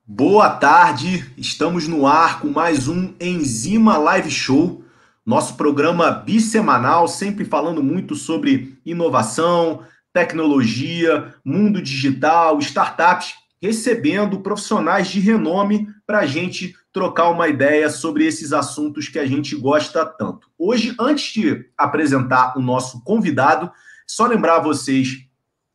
Boa tarde, estamos no ar com mais um Enzima Live Show, nosso programa bissemanal, sempre falando muito sobre inovação, tecnologia, mundo digital, startups, recebendo profissionais de renome para a gente trocar uma ideia sobre esses assuntos que a gente gosta tanto. Hoje, antes de apresentar o nosso convidado, só lembrar a vocês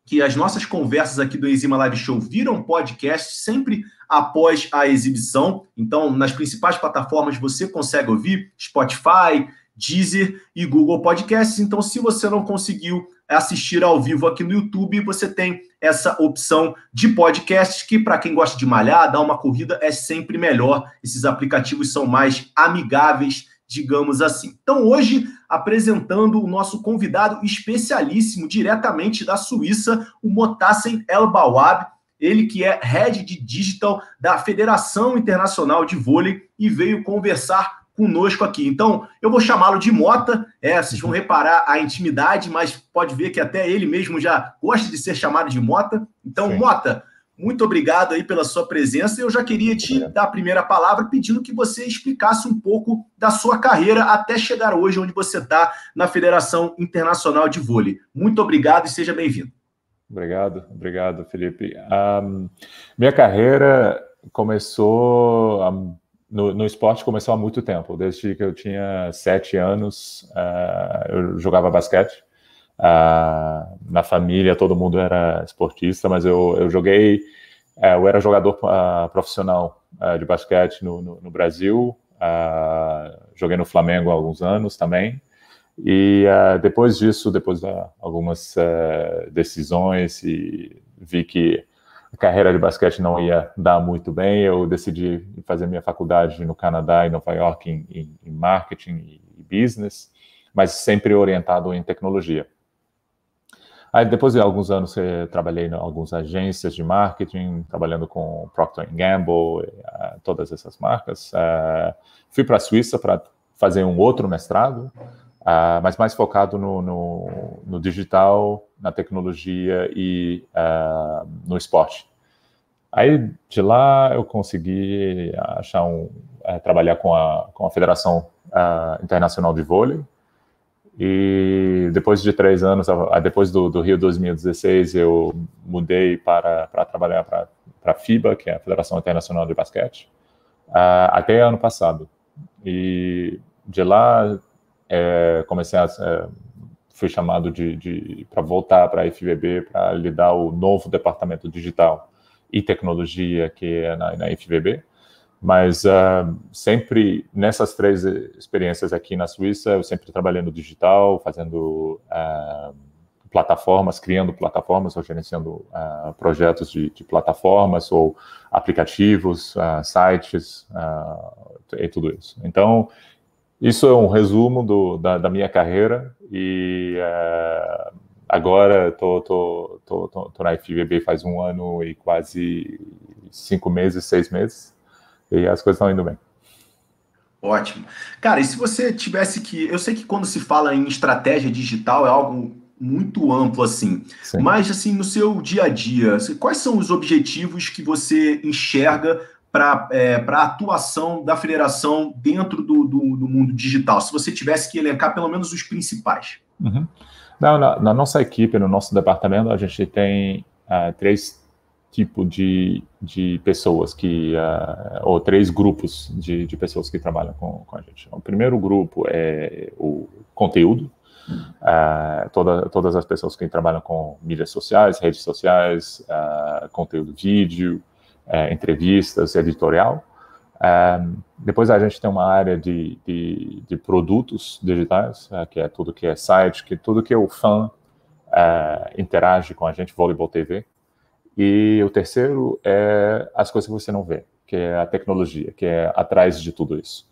que as nossas conversas aqui do Enzima Live Show viram podcast sempre após a exibição. Então, nas principais plataformas você consegue ouvir, Spotify, Deezer e Google Podcasts. Então, se você não conseguiu assistir ao vivo aqui no YouTube, você tem essa opção de podcasts que, para quem gosta de malhar, dar uma corrida, é sempre melhor. Esses aplicativos são mais amigáveis, digamos assim. Então, hoje, apresentando o nosso convidado especialíssimo, diretamente da Suíça, o Motassem El-Bawab, ele que é Head de Digital da Federação Internacional de Vôlei e veio conversar conosco aqui. Então, eu vou chamá-lo de Mota, vocês vão reparar a intimidade, mas pode ver que até ele mesmo já gosta de ser chamado de Mota. Então, sim. Mota, muito obrigado aí pela sua presença. Eu já queria te dar a primeira palavra pedindo que você explicasse um pouco da sua carreira até chegar hoje onde você está na Federação Internacional de Vôlei. Muito obrigado e seja bem-vindo. Obrigado, Felipe. Minha carreira começou no esporte começou há muito tempo. Desde que eu tinha 7 anos, eu jogava basquete. Na família todo mundo era esportista, mas eu joguei, eu era jogador profissional de basquete no Brasil, joguei no Flamengo há alguns anos também, e depois disso, depois de algumas decisões, e vi que a carreira de basquete não ia dar muito bem, eu decidi fazer minha faculdade no Canadá e Nova York em marketing e business, mas sempre orientado em tecnologia. Aí, depois de alguns anos, trabalhei em algumas agências de marketing, trabalhando com Procter & Gamble, todas essas marcas. Fui para a Suíça para fazer um outro mestrado, mas mais focado no digital, na tecnologia e no esporte. Aí, de lá, eu consegui trabalhar com a Federação Internacional de Vôlei. E depois de 3 anos, depois do Rio 2016, eu mudei para trabalhar para a FIBA, que é a Federação Internacional de Basquete, até ano passado. E de lá, fui chamado para voltar para a FVB para lidar o novo departamento digital e tecnologia que é na FVB. Mas sempre nessas 3 experiências aqui na Suíça, eu sempre trabalhei no digital, fazendo plataformas, criando plataformas, ou gerenciando projetos de plataformas, ou aplicativos, sites, e tudo isso. Então, isso é um resumo da minha carreira, e agora estou na FVB faz 1 ano e quase 5 meses, 6 meses, e as coisas estão indo bem. Ótimo. Cara, e se você tivesse que... Eu sei que quando se fala em estratégia digital é algo muito amplo, assim. Sim. Mas, assim, no seu dia a dia, quais são os objetivos que você enxerga para a atuação da federação dentro do mundo digital? Se você tivesse que elencar pelo menos os principais. Uhum. Na nossa equipe, no nosso departamento, a gente tem 3 tipos de pessoas ou 3 grupos de pessoas que trabalham com a gente. O primeiro grupo é o conteúdo, todas as pessoas que trabalham com mídias sociais, redes sociais, conteúdo vídeo, entrevistas, editorial. Depois a gente tem uma área de produtos digitais, que é tudo que é site, tudo que o fã interage com a gente, Voleibol TV. E o terceiro é as coisas que você não vê, que é a tecnologia, que é atrás de tudo isso.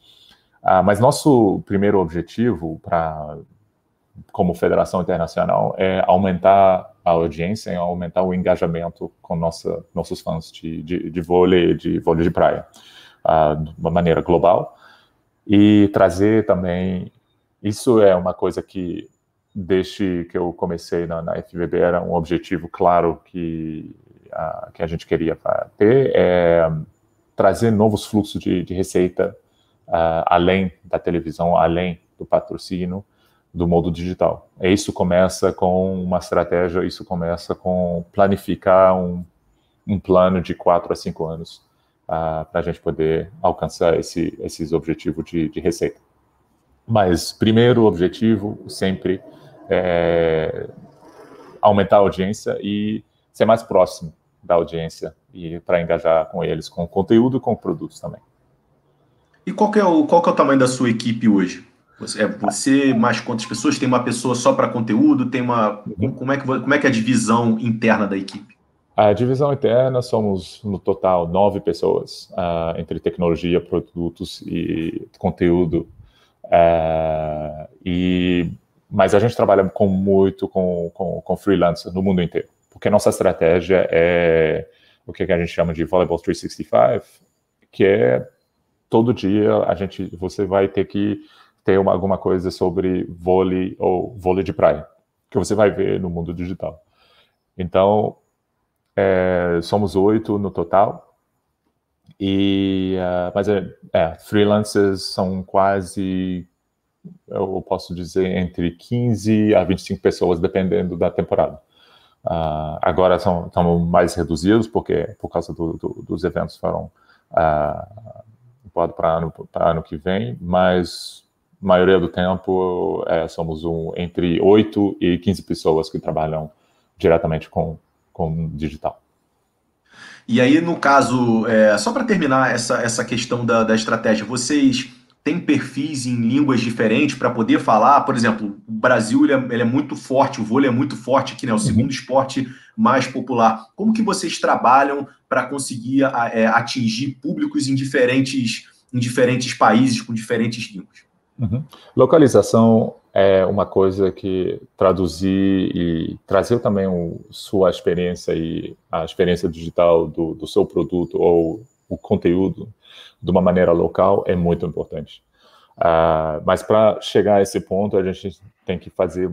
Mas nosso primeiro objetivo, como Federação Internacional, é aumentar a audiência e aumentar o engajamento com nossos fãs de vôlei de praia, de uma maneira global. E trazer também... Isso é uma coisa que, desde que eu comecei na FVB, era um objetivo claro que a gente queria ter, trazer novos fluxos de receita além da televisão, além do patrocínio, do modo digital. E isso começa com uma estratégia, isso começa com planificar um plano de 4 a 5 anos para a gente poder alcançar esses objetivos de receita. Mas primeiro objetivo sempre é aumentar a audiência e ser mais próximo da audiência e para engajar com eles, com conteúdo e com produtos também. E qual que é o tamanho da sua equipe hoje? Você mais quantas pessoas? Tem uma pessoa só para conteúdo? Tem uma como é que é a divisão interna da equipe? A divisão interna somos no total 9 pessoas entre tecnologia, produtos e conteúdo. Mas a gente trabalha muito com freelancers no mundo inteiro, porque nossa estratégia é o que a gente chama de Volleyball 365, que é todo dia você vai ter que ter alguma coisa sobre vôlei ou vôlei de praia, que você vai ver no mundo digital. Então, somos 8 no total, mas freelancers são quase, eu posso dizer, entre 15 a 25 pessoas, dependendo da temporada. Agora estão mais reduzidos, porque por causa dos eventos foram para ano que vem, mas a maioria do tempo somos entre 8 e 15 pessoas que trabalham diretamente com digital. E aí, no caso, só para terminar essa questão da estratégia, vocês têm perfis em línguas diferentes para poder falar? Por exemplo, o Brasil ele é muito forte, o vôlei é muito forte aqui, né? O segundo esporte mais popular. Como que vocês trabalham para conseguir atingir públicos em diferentes países, com diferentes línguas? Localização é uma coisa que traduzir e trazer também sua experiência e a experiência digital do seu produto ou o conteúdo de uma maneira local é muito importante. Mas para chegar a esse ponto, a gente tem que fazer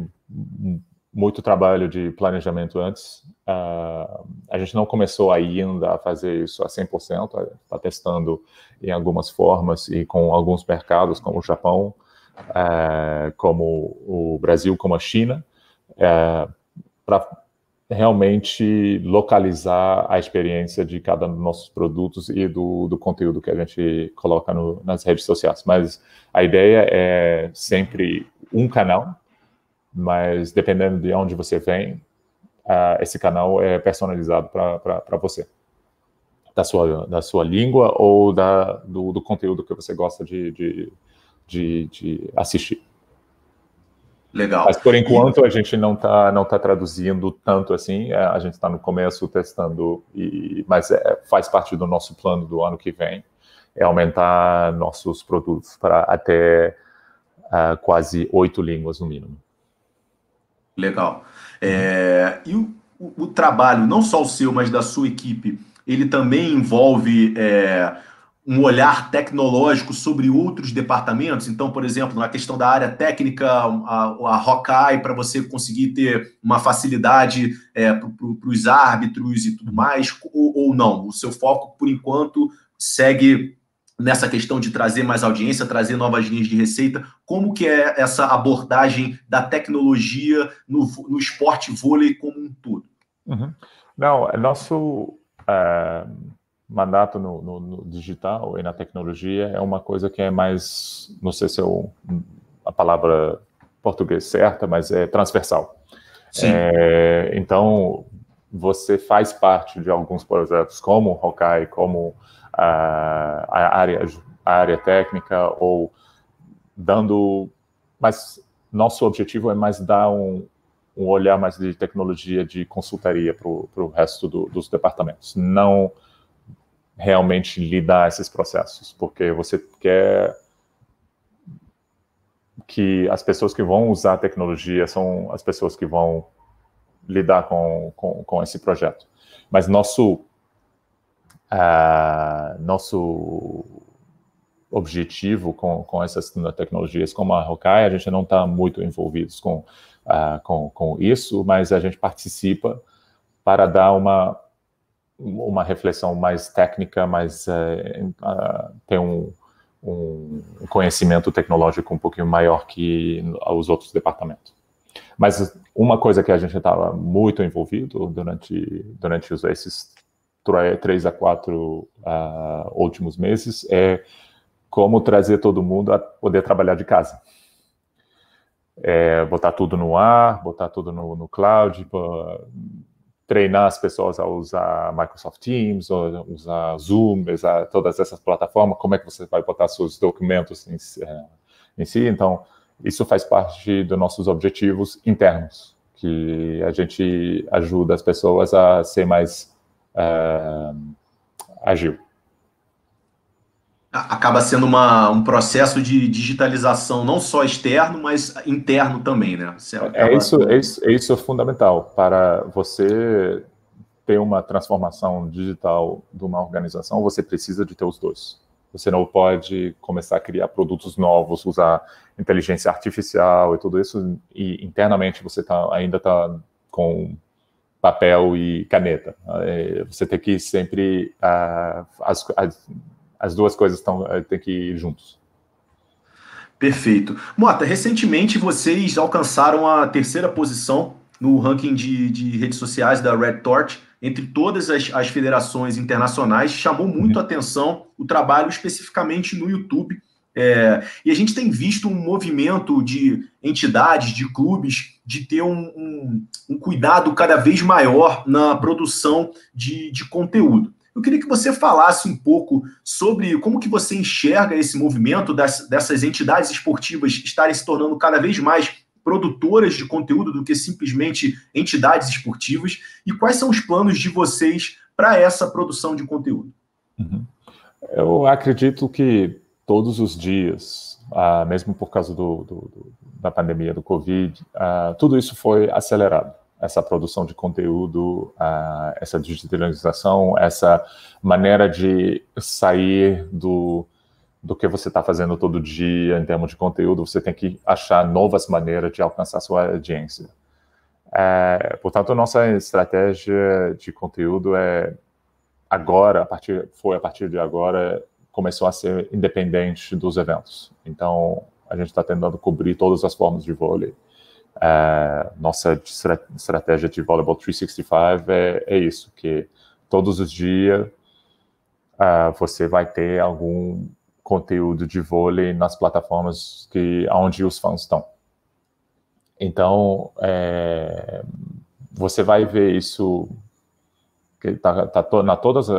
muito trabalho de planejamento antes. A gente não começou ainda a fazer isso a 100%, está testando em algumas formas e com alguns mercados, como o Japão, como o Brasil, como a China, para realmente localizar a experiência de cada um dos nossos produtos e do conteúdo que a gente coloca nas redes sociais. Mas a ideia é sempre um canal, mas dependendo de onde você vem, esse canal é personalizado para você, da sua língua ou do conteúdo que você gosta de assistir. Legal. Mas, por enquanto, a gente não tá traduzindo tanto assim. A gente está no começo testando, mas faz parte do nosso plano do ano que vem, é aumentar nossos produtos para até quase 8 línguas no mínimo. Legal. E o trabalho, não só o seu, mas da sua equipe, ele também envolve um olhar tecnológico sobre outros departamentos? Então, por exemplo, na questão da área técnica, a Hawkeye, para você conseguir ter uma facilidade para os árbitros e tudo mais, ou não? O seu foco, por enquanto, segue nessa questão de trazer mais audiência, trazer novas linhas de receita. Como que é essa abordagem da tecnologia no esporte vôlei como um todo? Não, nosso mandato no digital e na tecnologia é uma coisa que é mais, não sei se é a palavra português certa, mas é transversal. Sim. Então, você faz parte de alguns projetos como Hawkeye, como a área técnica, ou mas nosso objetivo é mais dar um olhar mais de tecnologia, de consultoria para o resto dos departamentos, não realmente lidar esses processos, porque você quer que as pessoas que vão usar a tecnologia são as pessoas que vão lidar com esse projeto. Mas nosso objetivo com essas tecnologias como a Hawkeye, a gente não está muito envolvidos com isso, mas a gente participa para dar uma reflexão mais técnica, mas tem um conhecimento tecnológico um pouquinho maior que os outros departamentos. Mas uma coisa que a gente estava muito envolvido durante esses 3 a 4 últimos meses é como trazer todo mundo a poder trabalhar de casa. Botar tudo no ar, botar tudo no cloud, treinar as pessoas a usar Microsoft Teams, ou usar Zoom, usar todas essas plataformas, como é que você vai botar seus documentos em si. Então, isso faz parte dos nossos objetivos internos, que a gente ajuda as pessoas a ser mais ágil. Acaba sendo um processo de digitalização não só externo, mas interno também, né? Isso é fundamental. Para você ter uma transformação digital de uma organização, você precisa de ter os dois. Você não pode começar a criar produtos novos, usar inteligência artificial e tudo isso, e internamente você ainda está com papel e caneta. Você tem que sempre... as duas coisas têm que ir juntos. Perfeito. Mota, recentemente vocês alcançaram a 3ª posição no ranking de redes sociais da Red Torch, entre todas as federações internacionais. Chamou muito a atenção o trabalho especificamente no YouTube. E a gente tem visto um movimento de entidades, de clubes, de ter um cuidado cada vez maior na produção de conteúdo. Eu queria que você falasse um pouco sobre como que você enxerga esse movimento dessas entidades esportivas estarem se tornando cada vez mais produtoras de conteúdo do que simplesmente entidades esportivas, e quais são os planos de vocês para essa produção de conteúdo? Eu acredito que todos os dias, mesmo por causa da pandemia do Covid, tudo isso foi acelerado. Essa produção de conteúdo, essa digitalização, essa maneira de sair do que você está fazendo todo dia em termos de conteúdo, você tem que achar novas maneiras de alcançar sua audiência. Portanto, nossa estratégia de conteúdo a partir de agora, começou a ser independente dos eventos. Então, a gente está tentando cobrir todas as formas de vôlei. Nossa estratégia de Volleyball 365 é isso, que todos os dias você vai ter algum conteúdo de vôlei nas plataformas onde os fãs estão. Então, você vai ver isso, que todas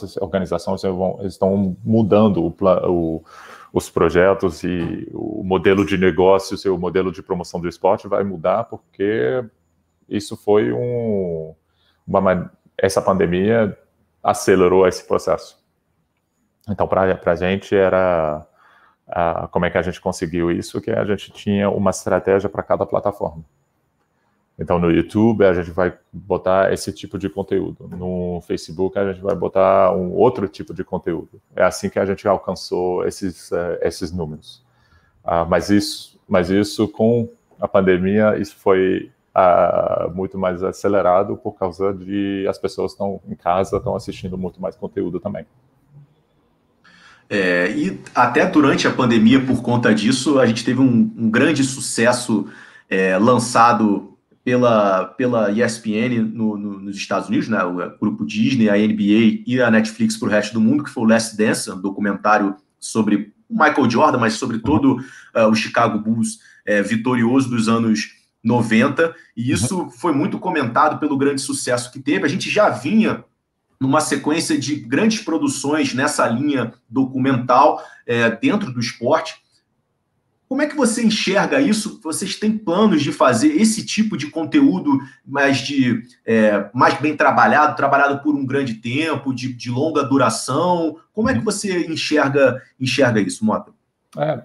as organizações estão mudando os projetos, e o modelo de negócio, o modelo de promoção do esporte vai mudar, porque isso foi essa pandemia acelerou esse processo. Então, para a gente era como é que a gente conseguiu isso, que a gente tinha uma estratégia para cada plataforma. Então, no YouTube, a gente vai botar esse tipo de conteúdo. No Facebook, a gente vai botar um outro tipo de conteúdo. É assim que a gente alcançou esses números. Mas isso, com a pandemia, isso foi muito mais acelerado por causa de as pessoas estão em casa, estão assistindo muito mais conteúdo também. E até durante a pandemia, por conta disso, a gente teve um grande sucesso lançado pela ESPN nos Estados Unidos, né? O grupo Disney, a NBA e a Netflix para o resto do mundo, que foi o Last Dance, um documentário sobre o Michael Jordan, mas sobre todo o Chicago Bulls vitorioso dos anos 90, e isso foi muito comentado pelo grande sucesso que teve. A gente já vinha numa sequência de grandes produções nessa linha documental dentro do esporte. Como é que você enxerga isso? Vocês têm planos de fazer esse tipo de conteúdo mais bem trabalhado por um grande tempo, de longa duração? Como é que você enxerga isso, Mota?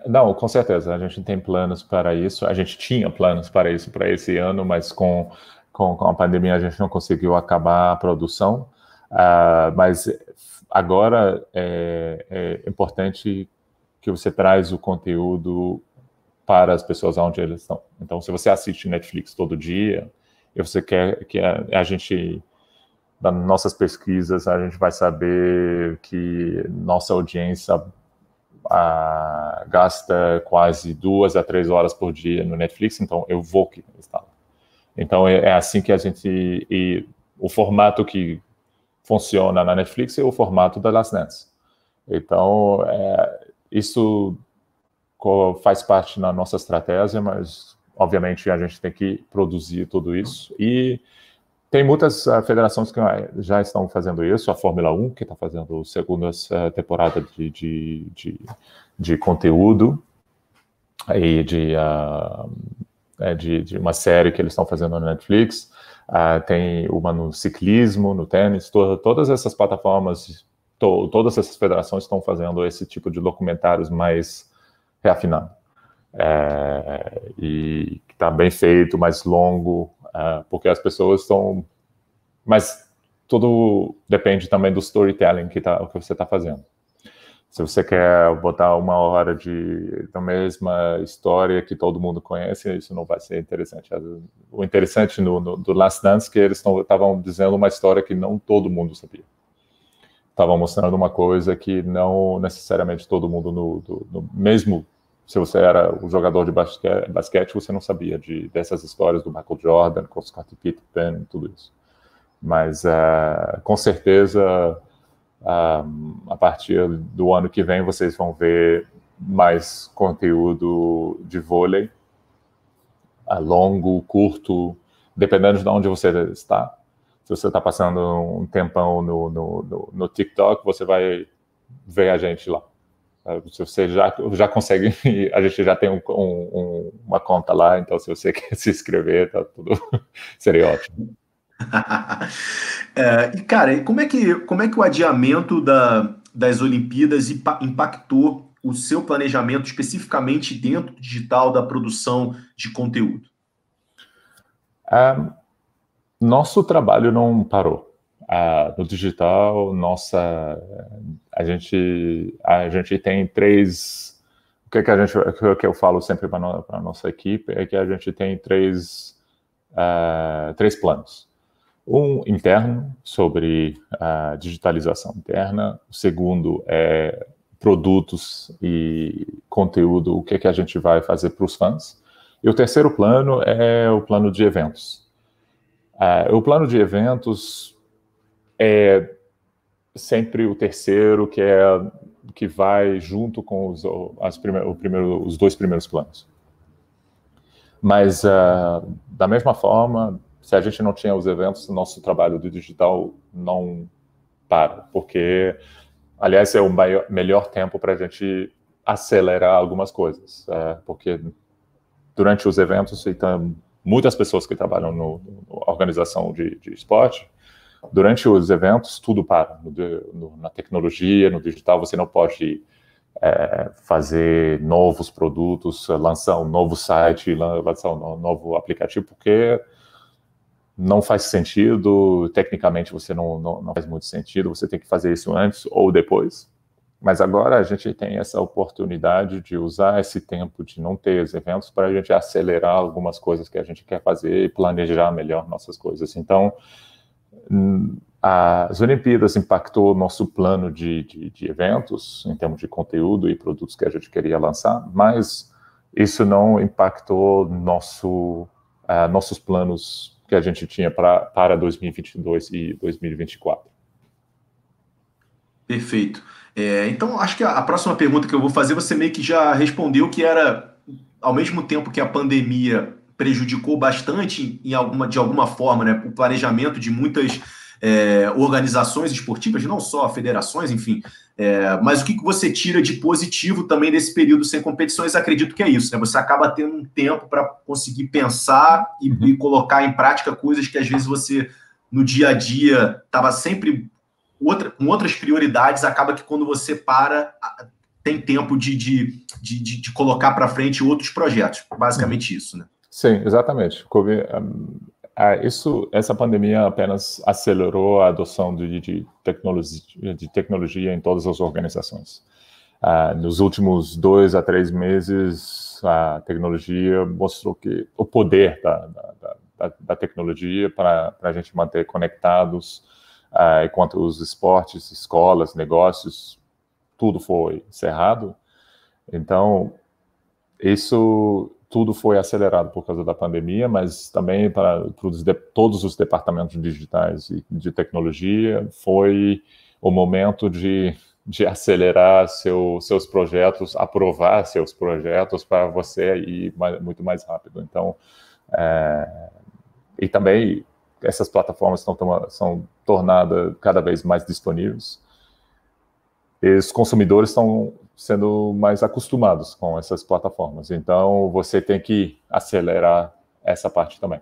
Não, com certeza. A gente tem planos para isso. A gente tinha planos para isso para esse ano, mas com a pandemia a gente não conseguiu acabar a produção. Mas agora é importante que você traz o conteúdo para as pessoas onde eles estão. Então, se você assiste Netflix todo dia e você quer que a gente das nossas pesquisas, a gente vai saber que nossa audiência gasta quase 2 a 3 horas por dia no Netflix, então eu vou instalar. Então é assim que a gente... E o formato que funciona na Netflix é o formato da Last Dance. Então isso faz parte da nossa estratégia, mas obviamente a gente tem que produzir tudo isso. E tem muitas federações que já estão fazendo isso. A Fórmula 1, que está fazendo a segunda temporada de conteúdo e de uma série que eles estão fazendo na Netflix. Tem uma no ciclismo, no tênis. Todas essas plataformas, todas essas federações estão fazendo esse tipo de documentários mais reafinado. E que está bem feito, mais longo, porque as pessoas estão... Mas tudo depende também do storytelling que você está fazendo. Se você quer botar 1 hora da mesma história que todo mundo conhece, isso não vai ser interessante. O interessante do Last Dance é que eles estavam dizendo uma história que não todo mundo sabia. Estavam mostrando uma coisa que não necessariamente todo mundo, mesmo se você era um jogador de basquete, você não sabia dessas histórias do Michael Jordan, com o Scottie Pippen, tudo isso. Mas, com certeza, a partir do ano que vem, vocês vão ver mais conteúdo de vôlei, longo, curto, dependendo de onde você está. Se você está passando um tempão no TikTok, você vai ver a gente lá. Se você já consegue, a gente já tem uma conta lá, então se você quer se inscrever, tá tudo, seria ótimo. E cara, como é que o adiamento das Olimpíadas impactou o seu planejamento especificamente dentro do digital da produção de conteúdo? Nosso trabalho não parou. No digital, a gente tem 3... O que eu falo sempre para a nossa equipe é que a gente tem 3 planos. Um interno, sobre a digitalização interna. O segundo é produtos e conteúdo, o que a gente vai fazer para os fãs. E o terceiro plano é o plano de eventos. O plano de eventos é sempre o terceiro, que vai junto com os 2 primeiros planos. Mas, da mesma forma, se a gente não tinha os eventos, nosso trabalho do digital não para, porque, aliás, é o melhor tempo para a gente acelerar algumas coisas, porque durante os eventos, então, muitas pessoas que trabalham na organização de esporte, durante os eventos, tudo para. Na tecnologia, no digital, você não pode fazer novos produtos, lançar um novo site, lançar um novo aplicativo, porque não faz sentido, tecnicamente você não faz muito sentido, você tem que fazer isso antes ou depois. Mas agora a gente tem essa oportunidade de usar esse tempo de não ter os eventos para a gente acelerar algumas coisas que a gente quer fazer e planejar melhor nossas coisas. Então, as Olimpíadas impactou nosso plano de eventos, em termos de conteúdo e produtos que a gente queria lançar, mas isso não impactou nossos planos que a gente tinha para 2022 e 2024. Perfeito. Então, acho que a próxima pergunta que eu vou fazer, você meio que já respondeu, que era, ao mesmo tempo que a pandemia prejudicou bastante, de alguma forma, né, o planejamento de muitas organizações esportivas, não só federações, enfim, mas o que você tira de positivo também desse período sem competições? Acredito que é isso, né? Você acaba tendo um tempo para conseguir pensar e colocar em prática coisas que, às vezes, você, no dia a dia, estava sempre com outras prioridades, acaba que quando você para, tem tempo de colocar para frente outros projetos. Basicamente isso, né? Sim, exatamente. Essa pandemia apenas acelerou a adoção de tecnologia em todas as organizações. Nos últimos 2 a 3 meses, a tecnologia mostrou que o poder da tecnologia para a gente manter conectados, enquanto os esportes, escolas, negócios, tudo foi cerrado. Então, isso tudo foi acelerado por causa da pandemia, mas também para todos os departamentos digitais e de tecnologia foi o momento de acelerar seus projetos, aprovar seus projetos para você ir muito mais rápido. Então, e também essas plataformas são tornadas cada vez mais disponíveis. E os consumidores estão sendo mais acostumados com essas plataformas. Então, você tem que acelerar essa parte também.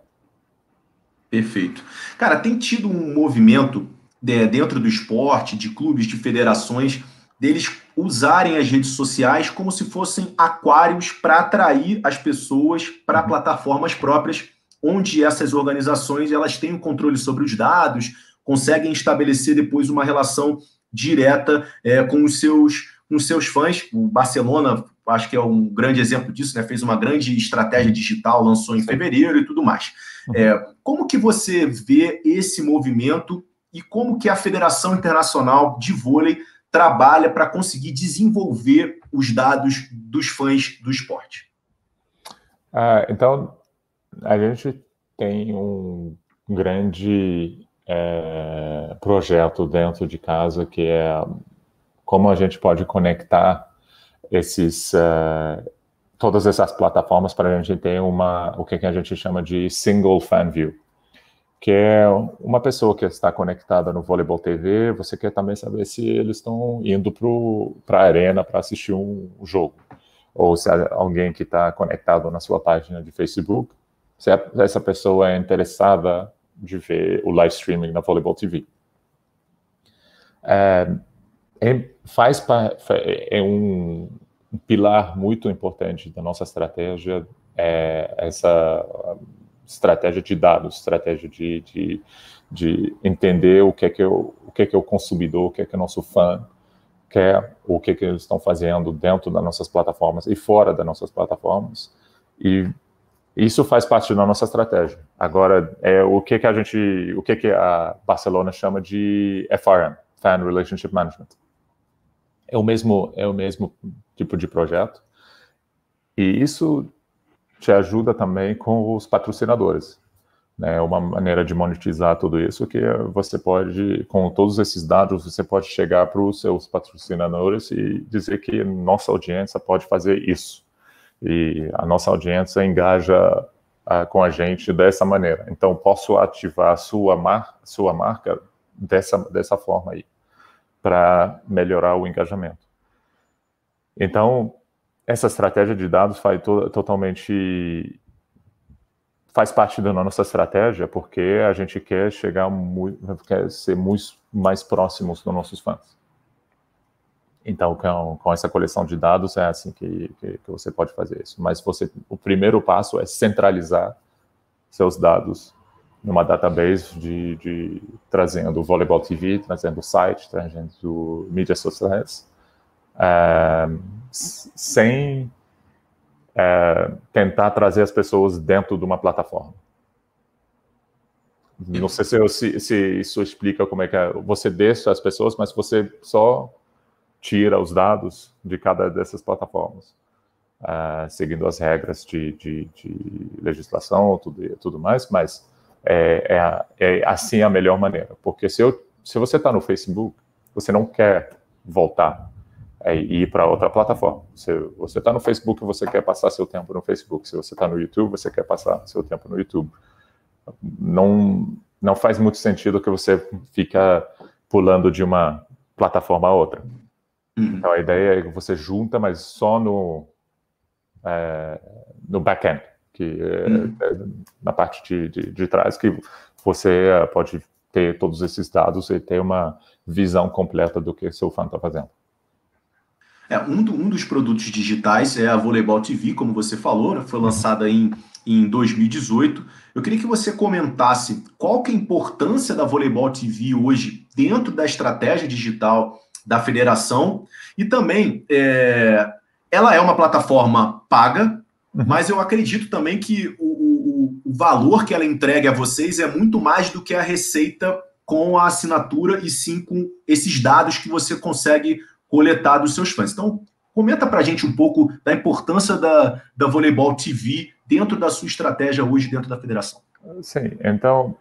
Perfeito. Cara, tem tido um movimento dentro do esporte, de clubes, de federações, deles usarem as redes sociais como se fossem aquários para atrair as pessoas para plataformas próprias, onde essas organizações elas têm o controle sobre os dados, conseguem estabelecer depois uma relação direta com os seus fãs. O Barcelona, acho que é um grande exemplo disso, né? Fez uma grande estratégia digital, lançou em fevereiro e tudo mais. Como que você vê esse movimento e como que a Federação Internacional de Vôlei trabalha para conseguir desenvolver os dados dos fãs do esporte? Então, a gente tem um grande projeto dentro de casa, que é como a gente pode conectar todas essas plataformas para a gente ter o que a gente chama de single fan view, que é uma pessoa que está conectada no Voleibol TV, você quer também saber se eles estão indo para a arena para assistir um jogo, ou se alguém que está conectado na sua página de Facebook, se essa pessoa é interessada de ver o live streaming na Voleibol TV. É um pilar muito importante da nossa estratégia, essa estratégia de dados, estratégia de entender o que é o consumidor, o que é o nosso fã quer, o que eles estão fazendo dentro das nossas plataformas e fora das nossas plataformas, e isso faz parte da nossa estratégia. Agora, o que a Barcelona chama de FRM, Fan Relationship Management. É o mesmo tipo de projeto, e isso te ajuda também com os patrocinadores. É uma maneira de monetizar tudo isso, que você pode, com todos esses dados, você pode chegar para os seus patrocinadores e dizer que nossa audiência pode fazer isso. E a nossa audiência engaja com a gente dessa maneira. Então, posso ativar a sua marca dessa forma aí, para melhorar o engajamento. Então, essa estratégia de dados faz parte da nossa estratégia, porque a gente quer quer ser muito mais próximos dos nossos fãs. Então, com essa coleção de dados, é assim que você pode fazer isso. Mas o primeiro passo é centralizar seus dados numa database trazendo o Voleibol TV, trazendo o site, trazendo mídias sociais, sem tentar trazer as pessoas dentro de uma plataforma. Não sei se isso explica como é que você deixa as pessoas, mas você só tira os dados de cada dessas plataformas, seguindo as regras de legislação, tudo mais, mas é assim a melhor maneira. Porque se você está no Facebook, você não quer voltar e ir para outra plataforma. Se você está no Facebook, você quer passar seu tempo no Facebook. Se você está no YouTube, você quer passar seu tempo no YouTube. Não faz muito sentido que você fica pulando de uma plataforma a outra. Então, a ideia é que você junta, mas só no back-end, que na parte de trás, que você pode ter todos esses dados e ter uma visão completa do que seu fã está fazendo. Um dos produtos digitais é a Voleibol TV, como você falou, né? Foi lançada em 2018. Eu queria que você comentasse qual que é a importância da Voleibol TV hoje dentro da estratégia digital da federação, e também ela é uma plataforma paga, mas eu acredito também que o valor que ela entrega a vocês é muito mais do que a receita com a assinatura e sim com esses dados que você consegue coletar dos seus fãs. Então, comenta para a gente um pouco da importância da Voleibol TV dentro da sua estratégia hoje dentro da federação. Sim, então,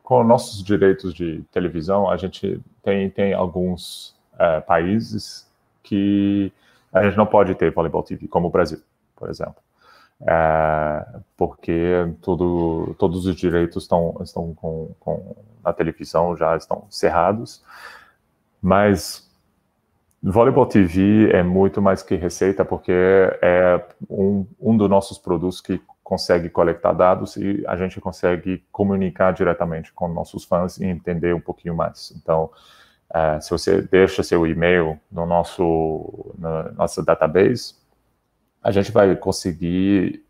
com nossos direitos de televisão, a gente tem alguns países que a gente não pode ter Voleibol TV, como o Brasil, por exemplo. Porque todos os direitos estão na televisão já estão cerrados, mas Voleibol TV é muito mais que receita, porque é um dos nossos produtos que consegue coletar dados e a gente consegue comunicar diretamente com nossos fãs e entender um pouquinho mais. Então, se você deixa seu e-mail na nossa database, a gente vai conseguir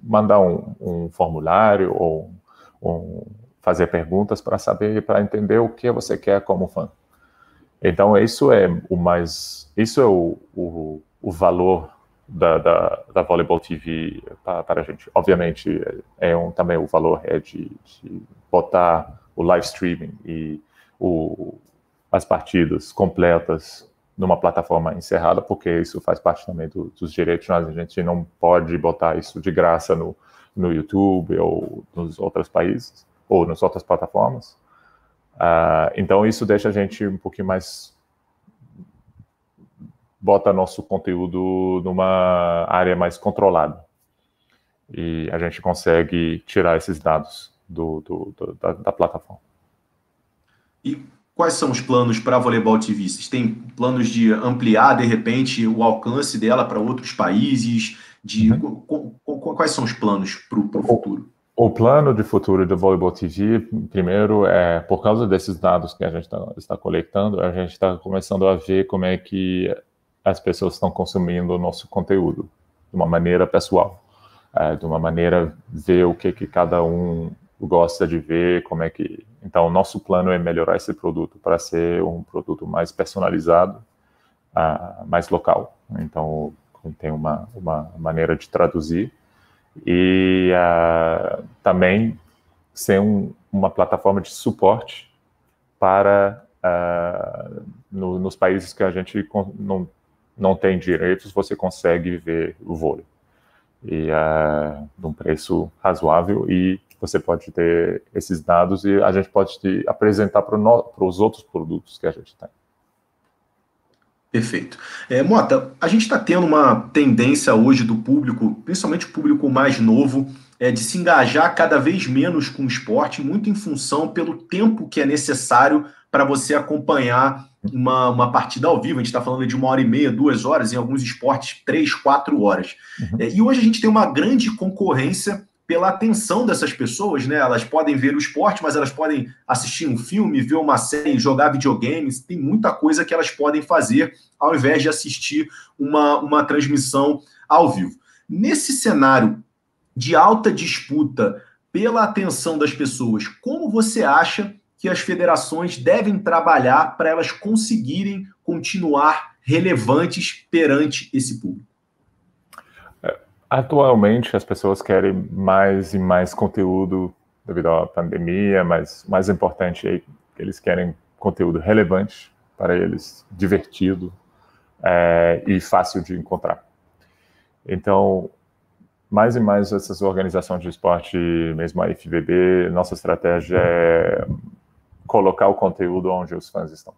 mandar um formulário ou fazer perguntas para entender o que você quer como fã. Então, isso é o valor da Voleibol TV para a gente. Obviamente, também o valor é de botar o live streaming e as partidas completas numa plataforma encerrada, porque isso faz parte também dos direitos. A gente não pode botar isso de graça no YouTube ou nos outros países, ou nas outras plataformas. Então, isso deixa a gente um pouquinho mais... bota nosso conteúdo numa área mais controlada. E a gente consegue tirar esses dados da plataforma. E quais são os planos para a Voleibol TV? Vocês têm planos de ampliar, de repente, o alcance dela para outros países? Quais são os planos para o futuro? O plano de futuro da Voleibol TV, primeiro, por causa desses dados que a gente está coletando, a gente está começando a ver como é que as pessoas estão consumindo o nosso conteúdo, de uma maneira pessoal, de uma maneira ver o que cada um gosta de ver, como é que... Então, o nosso plano é melhorar esse produto para ser um produto mais personalizado, mais local. Então, tem uma maneira de traduzir e também ser uma plataforma de suporte para nos países que a gente não tem direitos, você consegue ver o vôlei e num preço razoável, e você pode ter esses dados e a gente pode te apresentar para os outros produtos que a gente tem. Perfeito. Mota, a gente está tendo uma tendência hoje do público, principalmente o público mais novo, de se engajar cada vez menos com o esporte, muito em função pelo tempo que é necessário para você acompanhar uma partida ao vivo. A gente está falando de 1h30, 2 horas, em alguns esportes 3, 4 horas. E hoje a gente tem uma grande concorrência pela atenção dessas pessoas, né? Elas podem ver o esporte, mas elas podem assistir um filme, ver uma série, jogar videogames, tem muita coisa que elas podem fazer ao invés de assistir uma transmissão ao vivo. Nesse cenário de alta disputa pela atenção das pessoas, como você acha que as federações devem trabalhar para elas conseguirem continuar relevantes perante esse público? Atualmente, as pessoas querem mais e mais conteúdo devido à pandemia, mas mais importante é que eles querem conteúdo relevante para eles, divertido e fácil de encontrar. Então, mais e mais essas organizações de esporte, mesmo a IFBB, nossa estratégia é colocar o conteúdo onde os fãs estão.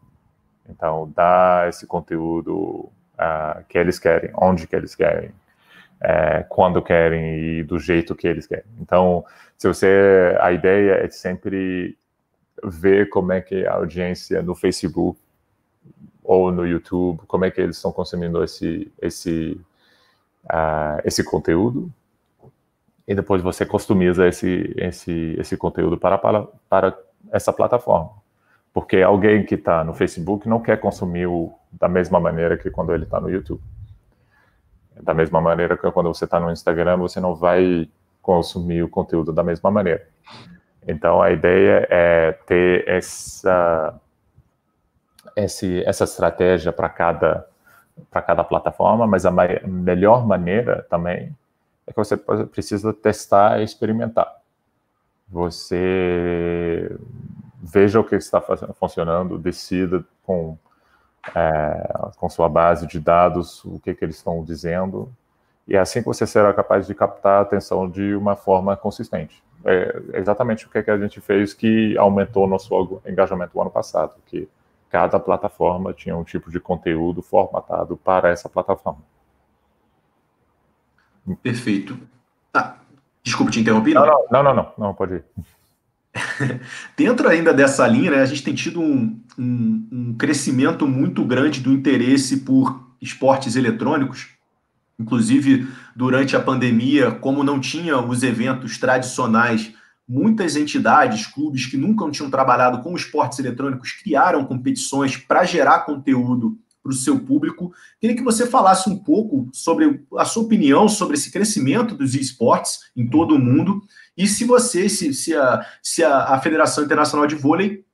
Então, dar esse conteúdo que eles querem, onde que eles querem, quando querem e do jeito que eles querem. Então, a ideia é sempre ver como é que a audiência no Facebook ou no YouTube, como é que eles estão consumindo esse conteúdo, e depois você customiza esse conteúdo para essa plataforma. Porque alguém que está no Facebook não quer consumir da mesma maneira que quando ele está no YouTube. Da mesma maneira que quando você está no Instagram, você não vai consumir o conteúdo da mesma maneira. Então, a ideia é ter essa estratégia para cada plataforma, mas a melhor maneira também é que você precisa testar e experimentar. Você veja o que está funcionando, decida com sua base de dados o que eles estão dizendo, e é assim que você será capaz de captar a atenção de uma forma consistente. É exatamente o que a gente fez que aumentou nosso engajamento o ano passado, que cada plataforma tinha um tipo de conteúdo formatado para essa plataforma. Perfeito. Desculpa te interromper. Não, pode ir. Dentro ainda dessa linha, né, a gente tem tido um crescimento muito grande do interesse por esportes eletrônicos. Inclusive, durante a pandemia, como não tinha os eventos tradicionais, muitas entidades, clubes que nunca tinham trabalhado com esportes eletrônicos, criaram competições para gerar conteúdo para o seu público. Queria que você falasse um pouco sobre a sua opinião sobre esse crescimento dos esportes em todo o mundo e se a Federação Internacional de Vôlei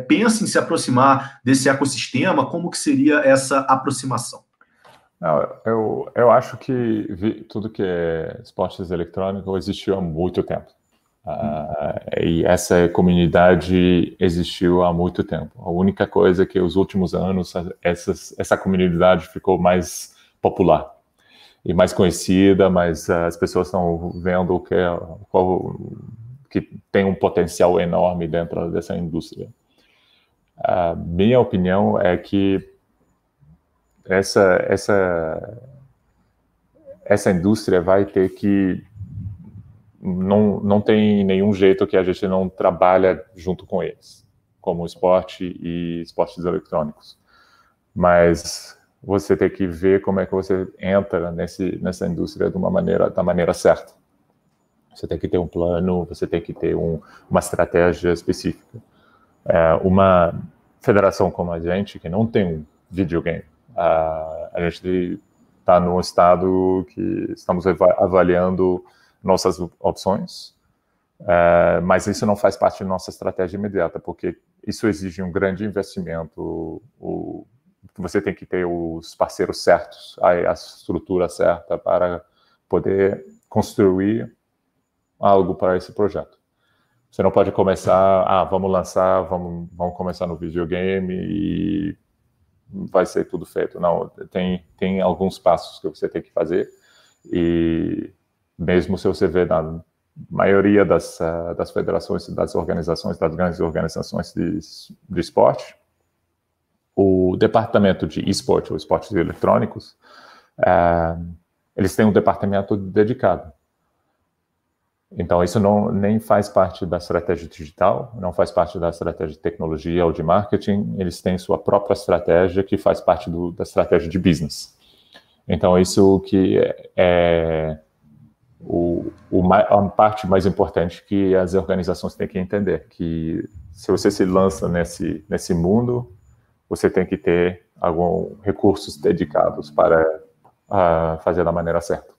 pensa em se aproximar desse ecossistema, como que seria essa aproximação? Não, eu acho que tudo que é esportes eletrônicos existiu há muito tempo. E essa comunidade existiu há muito tempo. A única coisa é que os últimos anos essa comunidade ficou mais popular e mais conhecida, mas as pessoas estão vendo que tem um potencial enorme dentro dessa indústria. A minha opinião é que essa indústria vai ter que não tem nenhum jeito que a gente não trabalha junto com eles, como esporte e esportes eletrônicos. Mas você tem que ver como é que você entra nessa indústria da maneira certa. Você tem que ter um plano, você tem que ter uma estratégia específica. Uma federação como a gente, que não tem um videogame, a gente está num estado que estamos avaliando nossas opções, mas isso não faz parte da nossa estratégia imediata, porque isso exige um grande investimento. Você tem que ter os parceiros certos, a estrutura certa para poder construir algo para esse projeto. Você não pode começar, vamos lançar, vamos começar no videogame e vai ser tudo feito. Não, tem alguns passos que você tem que fazer, e mesmo se você vê na maioria das federações, das organizações, das grandes organizações de esporte, o departamento de esporte, ou esportes eletrônicos, eles têm um departamento dedicado. Então, isso nem faz parte da estratégia digital, não faz parte da estratégia de tecnologia ou de marketing, eles têm sua própria estratégia que faz parte da estratégia de business. Então, isso que é a parte mais importante que as organizações têm que entender, que se você se lança nesse mundo, você tem que ter alguns recursos dedicados para fazer da maneira certa.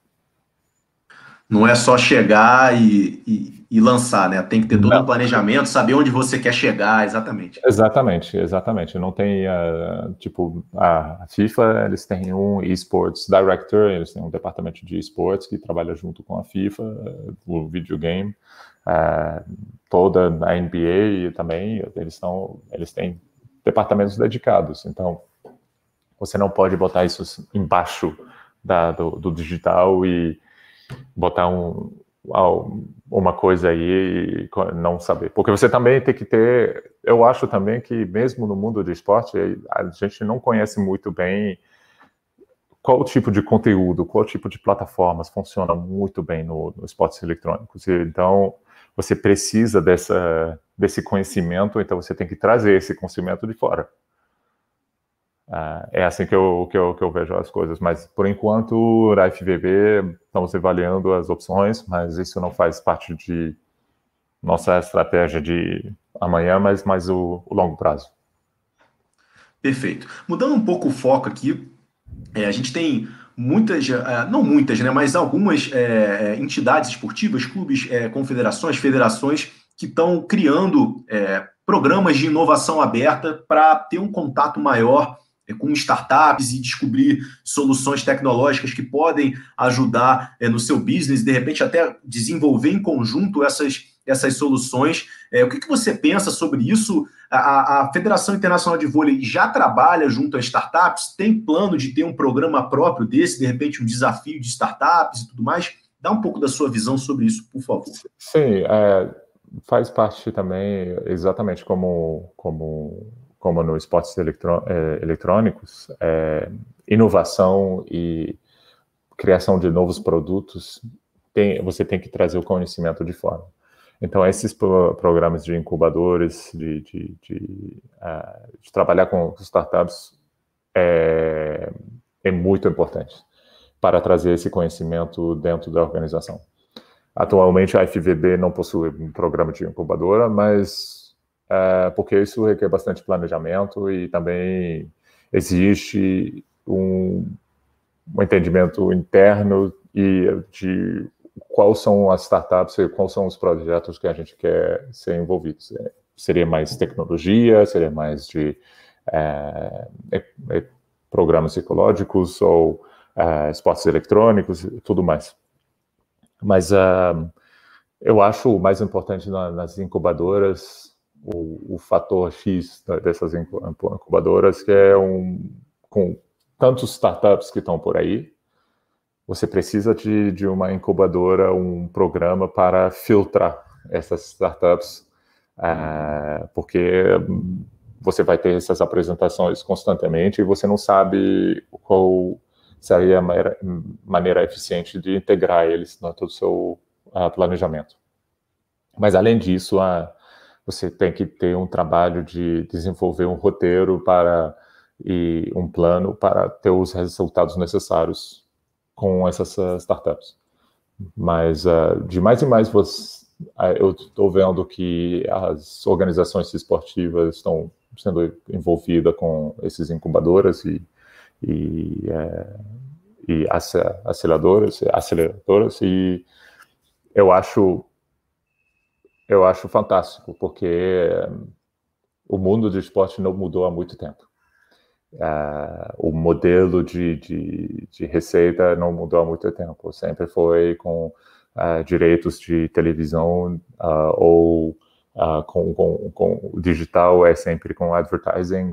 Não é só chegar e lançar, né? Tem que ter todo um planejamento, saber onde você quer chegar, exatamente. Exatamente. Não tem, tipo, a FIFA, eles têm um eSports Director, eles têm um departamento de eSports que trabalha junto com a FIFA, o videogame, toda a NBA também, eles têm departamentos dedicados. Então, você não pode botar isso embaixo do digital e botar uma coisa aí e não saber. Porque você também tem que ter... Eu acho também que mesmo no mundo do esporte, a gente não conhece muito bem qual tipo de conteúdo, qual tipo de plataformas funciona muito bem no esportes eletrônicos. Então, você precisa desse conhecimento, então você tem que trazer esse conhecimento de fora. É assim que eu vejo as coisas, mas por enquanto na FVB estamos avaliando as opções, mas isso não faz parte de nossa estratégia de amanhã, mas mais o longo prazo. Perfeito. Mudando um pouco o foco aqui, a gente tem não muitas, né, mas algumas entidades esportivas, clubes, confederações, federações que estão criando programas de inovação aberta para ter um contato maior com startups e descobrir soluções tecnológicas que podem ajudar no seu business, de repente até desenvolver em conjunto essas soluções. O que você pensa sobre isso? A Federação Internacional de Vôlei já trabalha junto a startups? Tem plano de ter um programa próprio desse, de repente um desafio de startups e tudo mais? Dá um pouco da sua visão sobre isso, por favor. Sim, faz parte também, exatamente como no esportes eletrônicos, inovação e criação de novos produtos, você tem que trazer o conhecimento de fora. Então, esses programas de incubadores, de trabalhar com startups, é muito importante para trazer esse conhecimento dentro da organização. Atualmente, a FVB não possui um programa de incubadora, mas porque isso requer bastante planejamento e também existe um entendimento interno de quais são as startups e quais são os projetos que a gente quer ser envolvidos. Seria mais tecnologia, seria mais de programas ecológicos ou esportes eletrônicos e tudo mais. Mas eu acho o mais importante nas incubadoras, o fator X dessas incubadoras, que é com tantos startups que estão por aí, você precisa de uma incubadora, um programa para filtrar essas startups, porque você vai ter essas apresentações constantemente e você não sabe qual seria a maneira eficiente de integrar eles no todo o seu planejamento. Mas, além disso, você tem que ter um trabalho de desenvolver um roteiro e um plano para ter os resultados necessários com essas startups. Mas, de mais e mais, eu estou vendo que as organizações esportivas estão sendo envolvidas com esses incubadoras e aceleradoras, e eu acho fantástico, porque o mundo do esporte não mudou há muito tempo. O modelo de receita não mudou há muito tempo. Sempre foi com direitos de televisão ou com o digital, sempre com advertising.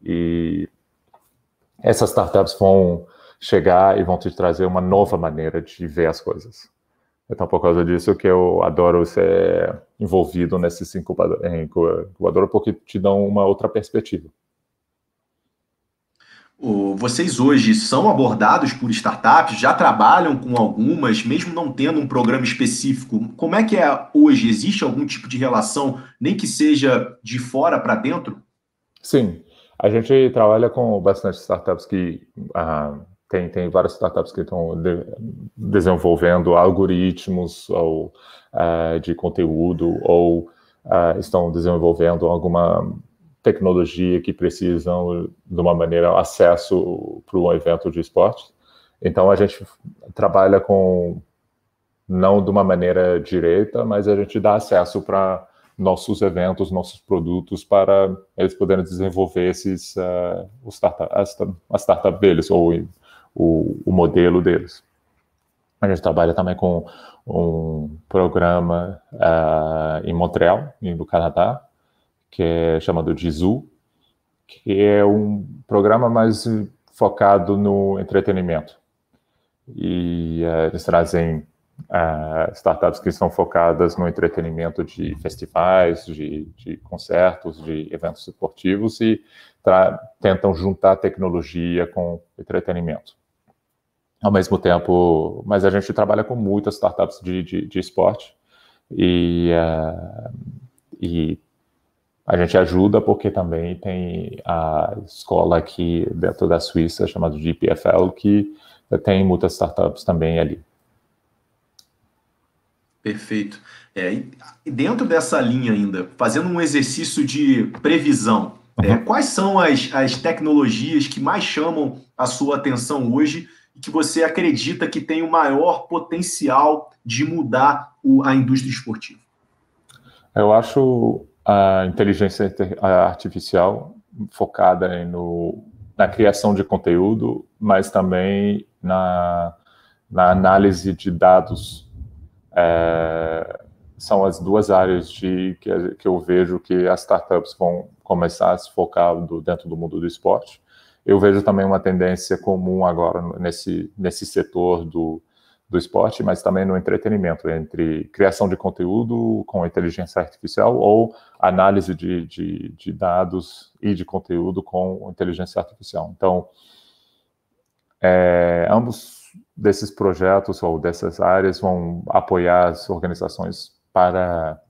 E essas startups vão chegar e vão te trazer uma nova maneira de ver as coisas. Então, por causa disso que eu adoro ser envolvido nesses incubador, porque te dão uma outra perspectiva. Vocês hoje são abordados por startups, já trabalham com algumas, mesmo não tendo um programa específico. Como é que é hoje? Existe algum tipo de relação, nem que seja de fora para dentro? Sim, a gente trabalha com bastante startups que tem várias startups que estão desenvolvendo algoritmos de conteúdo ou estão desenvolvendo alguma tecnologia que precisam de uma maneira acesso para um evento de esporte. Então a gente trabalha não de uma maneira direta, mas a gente dá acesso para nossos eventos, nossos produtos, para eles poderem desenvolver a startup deles ou o modelo deles. A gente trabalha também com um programa em Montreal, no Canadá, que é chamado Jizu, que é um programa mais focado no entretenimento. E eles trazem startups que são focadas no entretenimento de festivais, de concertos, de eventos esportivos e tentam juntar tecnologia com entretenimento. Ao mesmo tempo, mas a gente trabalha com muitas startups de esporte e a gente ajuda porque também tem a escola aqui dentro da Suíça, chamada de GPFL, que tem muitas startups também ali. Perfeito. E dentro dessa linha ainda, fazendo um exercício de previsão, quais são as tecnologias que mais chamam a sua atenção hoje e que você acredita que tem o maior potencial de mudar a indústria esportiva? Eu acho a inteligência artificial focada no na criação de conteúdo, mas também na análise de dados. São as duas áreas que eu vejo que as startups vão começar a se focar dentro do mundo do esporte. Eu vejo também uma tendência comum agora nesse setor do esporte, mas também no entretenimento, entre criação de conteúdo com inteligência artificial ou análise de dados e de conteúdo com inteligência artificial. Então, ambos desses projetos ou dessas áreas vão apoiar as organizações para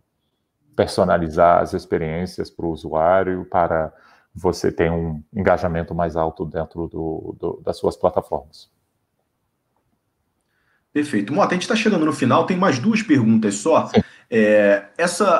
personalizar as experiências para o usuário, para você ter um engajamento mais alto dentro das suas plataformas. Perfeito. Mota, a gente está chegando no final, tem mais duas perguntas só.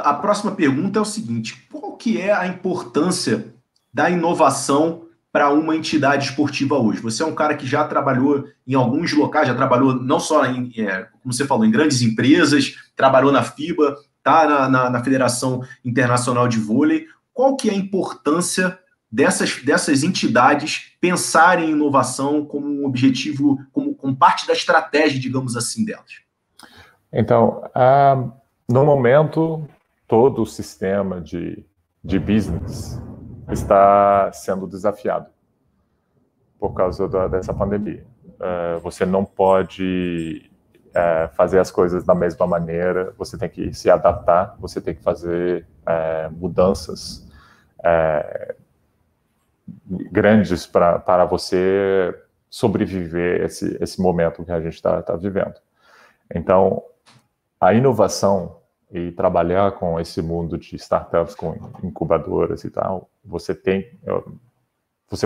A próxima pergunta é o seguinte: qual que é a importância da inovação para uma entidade esportiva hoje? Você é um cara que já trabalhou em alguns locais, já trabalhou não só, como você falou, em grandes empresas, trabalhou na FIBA, está na Federação Internacional de Vôlei. Qual que é a importância dessas entidades pensarem em inovação como um objetivo, como parte da estratégia, digamos assim, delas? Então, no momento, todo o sistema de business está sendo desafiado por causa dessa pandemia. Você não pode fazer as coisas da mesma maneira, você tem que se adaptar, você tem que fazer mudanças grandes para você sobreviver esse momento que a gente está vivendo. Então, a inovação e trabalhar com esse mundo de startups, com incubadoras e tal, você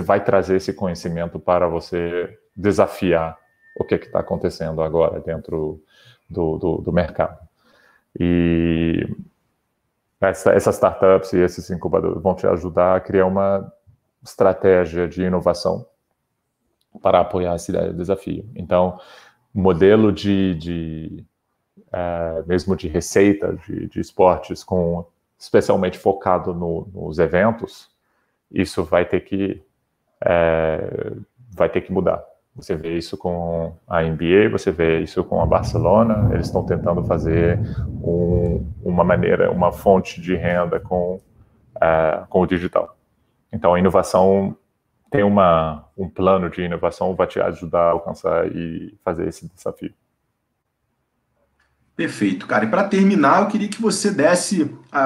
vai trazer esse conhecimento para você desafiar o que está acontecendo agora dentro do mercado. E essas startups e esses incubadores vão te ajudar a criar uma estratégia de inovação para apoiar esse desafio. Então, modelo mesmo de receita de esportes, especialmente focado nos eventos, isso vai ter que mudar. Você vê isso com a NBA, você vê isso com a Barcelona, eles estão tentando fazer uma fonte de renda com o digital. Então, a inovação tem um plano de inovação, vai te ajudar a alcançar e fazer esse desafio. Perfeito, cara. E para terminar, eu queria que você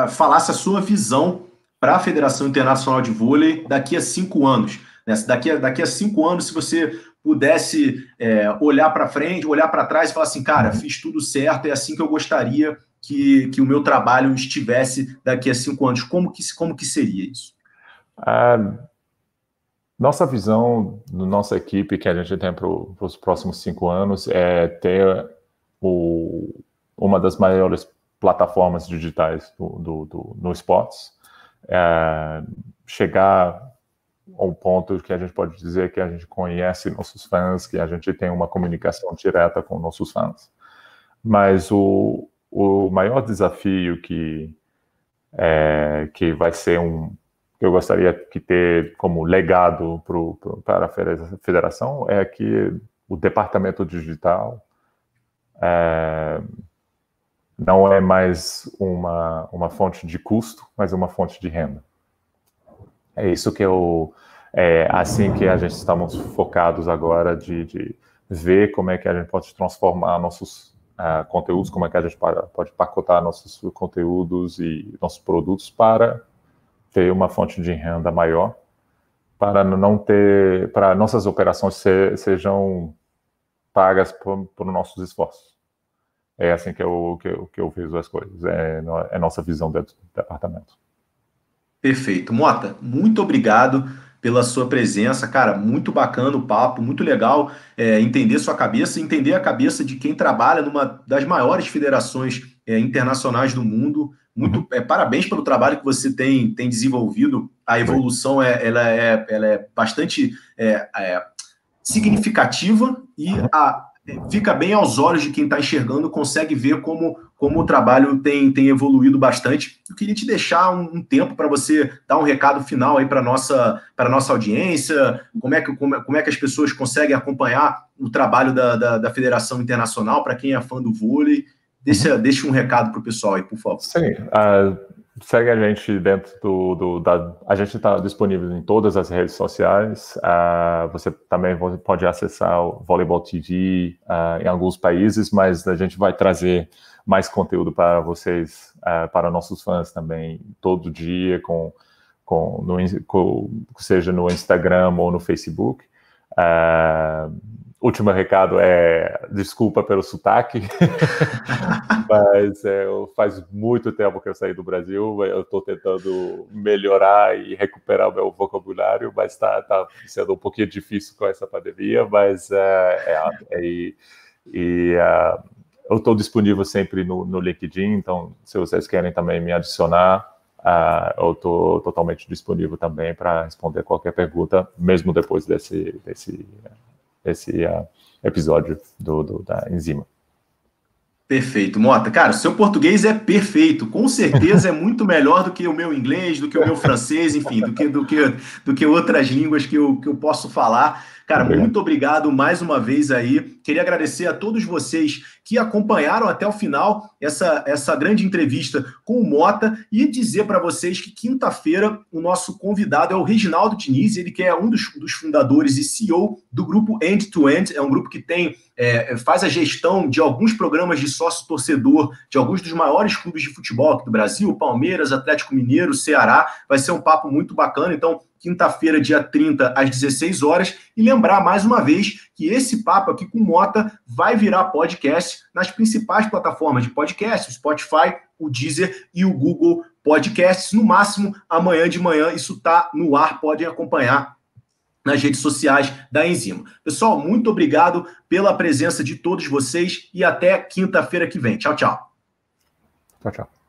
falasse a sua visão para a Federação Internacional de Vôlei daqui a 5 anos. Né? Daqui a 5 anos, se você pudesse olhar para frente, olhar para trás e falar assim, cara, fiz tudo certo, é assim que eu gostaria que o meu trabalho estivesse daqui a 5 anos. Como que seria isso? Nossa visão, nossa equipe, que a gente tem para os próximos 5 anos, é ter uma das maiores plataformas digitais no esportes, chegar ao ponto que a gente pode dizer que a gente conhece nossos fãs, que a gente tem uma comunicação direta com nossos fãs. Mas o maior desafio que vai ser que eu gostaria de ter como legado para a federação é que o departamento digital não é mais uma fonte de custo, mas uma fonte de renda. É isso que assim que a gente estamos focados agora de ver como é que a gente pode transformar nossos conteúdos, como é que a gente pode pacotar nossos conteúdos e nossos produtos para ter uma fonte de renda maior, para nossas operações sejam pagas por nossos esforços. É assim que eu vejo as coisas. É nossa visão dentro do departamento. Perfeito. Mota, muito obrigado pela sua presença. Cara, muito bacana o papo, muito legal entender sua cabeça, entender a cabeça de quem trabalha numa das maiores federações internacionais do mundo. Parabéns pelo trabalho que você tem desenvolvido. A evolução ela é bastante significativa e fica bem aos olhos de quem está enxergando, consegue ver como o trabalho tem evoluído bastante. Eu queria te deixar um tempo para você dar um recado final aí para a nossa audiência, como é que as pessoas conseguem acompanhar o trabalho da Federação Internacional, para quem é fã do vôlei. Deixa um recado para o pessoal aí, por favor. Sim, segue a gente dentro a gente está disponível em todas as redes sociais. Você também pode acessar o Volleyball TV em alguns países, mas a gente vai trazer mais conteúdo para vocês, para nossos fãs também, todo dia, seja no Instagram ou no Facebook. Último recado desculpa pelo sotaque, mas faz muito tempo que eu saí do Brasil, eu estou tentando melhorar e recuperar o meu vocabulário, mas está sendo um pouquinho difícil com essa pandemia, mas eu estou disponível sempre no LinkedIn, então se vocês querem também me adicionar, eu estou totalmente disponível também para responder qualquer pergunta, mesmo depois desse episódio da Enzima. Perfeito, Mota. Cara, o seu português é perfeito. Com certeza é muito melhor do que o meu inglês, do que o meu francês, enfim, do que outras línguas que eu posso falar. Cara, muito obrigado mais uma vez aí. Queria agradecer a todos vocês que acompanharam até o final essa grande entrevista com o Mota e dizer para vocês que quinta-feira o nosso convidado é o Reginaldo Diniz, ele que é um dos fundadores e CEO do grupo End to End, é um grupo que faz a gestão de alguns programas de sócio-torcedor de alguns dos maiores clubes de futebol aqui do Brasil, Palmeiras, Atlético Mineiro, Ceará. Vai ser um papo muito bacana, então quinta-feira, dia 30, às 16 horas. E lembrar mais uma vez que esse papo aqui com o Mota vai virar podcast nas principais plataformas de podcast, o Spotify, o Deezer e o Google Podcasts. No máximo, amanhã de manhã, isso está no ar, podem acompanhar nas redes sociais da Enzima. Pessoal, muito obrigado pela presença de todos vocês e até quinta-feira que vem. Tchau, tchau. Tchau, tchau.